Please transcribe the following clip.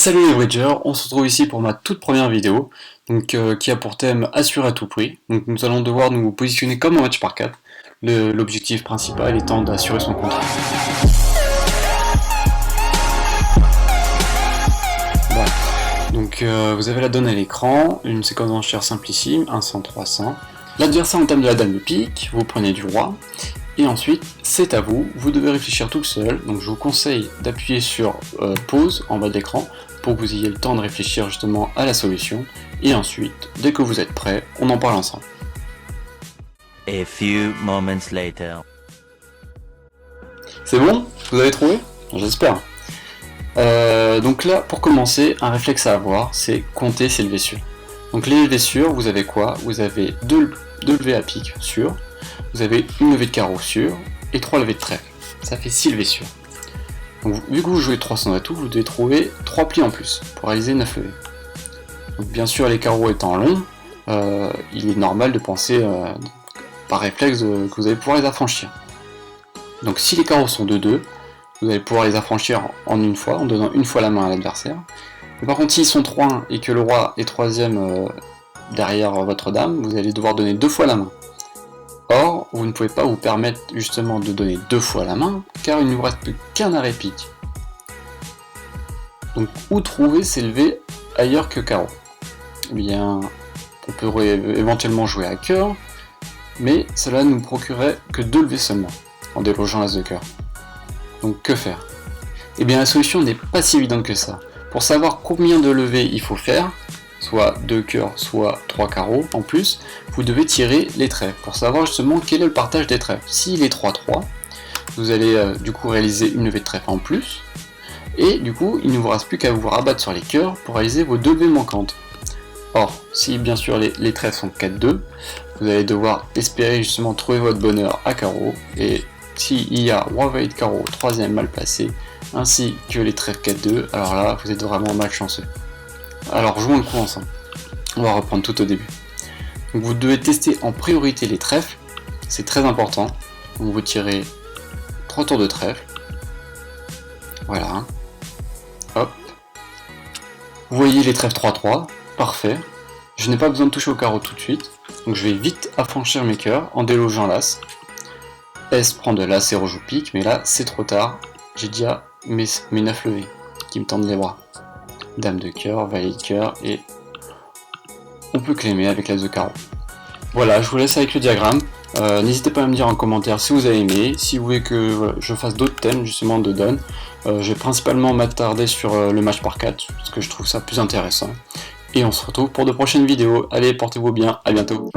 Salut les bridgers, on se retrouve ici pour ma toute première vidéo, qui a pour thème assurer à tout prix. Donc nous allons devoir nous positionner comme un match par 4, l'objectif principal étant d'assurer son contrat. Voilà. Donc vous avez la donne à l'écran, une séquence d'enchères simplissime, 100-300. L'adversaire entame de la dame de pique, vous prenez du roi, et ensuite c'est à vous, vous devez réfléchir tout seul, donc je vous conseille d'appuyer sur pause en bas de l'écran pour que vous ayez le temps de réfléchir justement à la solution, et ensuite, dès que vous êtes prêt, on en parle ensemble. A few moments later. C'est bon? Vous avez trouvé? J'espère. Donc là, pour commencer, un réflexe à avoir, c'est compter ses levées sûres. Donc les levées sûres, vous avez quoi? Vous avez deux levées à pique sûres, vous avez une levée de carreau sûre, et 3 levées de trèfle. Ça fait 6 levées sûres. Donc, vu que vous jouez 300 atouts, vous devez trouver 3 plis en plus pour réaliser 9 levées. Donc bien sûr, les carreaux étant longs, il est normal de penser par réflexe que vous allez pouvoir les affranchir. Donc si les carreaux sont de 2, vous allez pouvoir les affranchir en une fois, en donnant une fois la main à l'adversaire. Mais par contre, s'ils sont 3-1 et que le roi est 3ème derrière votre dame, vous allez devoir donner 2 fois la main. Or, vous ne pouvez pas vous permettre justement de donner 2 fois la main, car il ne vous reste plus qu'un arrêt pique. Donc, où trouver ces levées ailleurs que carreau? Eh bien, on peut éventuellement jouer à cœur, mais cela ne nous procurerait que 2 levées seulement, en délogeant l'as de cœur. Donc, que faire? Eh bien, la solution n'est pas si évidente que ça. Pour savoir combien de levées il faut faire, soit 2 cœurs, soit 3 carreaux en plus, vous devez tirer les trèfles pour savoir justement quel est le partage des trèfles. S'il est 3-3, vous allez du coup réaliser une levée de trèfle en plus, et du coup il ne vous reste plus qu'à vous rabattre sur les cœurs pour réaliser vos 2 levées manquantes. Or, si bien sûr les trèfles sont 4-2, vous allez devoir espérer justement trouver votre bonheur à carreau, et s'il y a roi valet de carreau, 3ème mal placé, ainsi que les trèfles 4-2, alors là vous êtes vraiment malchanceux. Alors jouons le coup ensemble. On va reprendre tout au début. Donc vous devez tester en priorité les trèfles, c'est très important. Donc vous tirez 3 tours de trèfle. Voilà. Hop. Vous voyez les trèfles 3-3, parfait. Je n'ai pas besoin de toucher au carreau tout de suite. Donc je vais vite affranchir mes cœurs en délogeant l'as. S prend de l'as et rejoue pique, mais là c'est trop tard. J'ai déjà mes 9 levées qui me tendent les bras. Dame de cœur, valet de cœur, et on peut clémer avec l'as de carreau. Voilà, je vous laisse avec le diagramme. N'hésitez pas à me dire en commentaire si vous avez aimé, si vous voulez que je fasse d'autres thèmes justement de donne. Je vais principalement m'attarder sur le match par 4, parce que je trouve ça plus intéressant. Et on se retrouve pour de prochaines vidéos. Allez, portez-vous bien, à bientôt.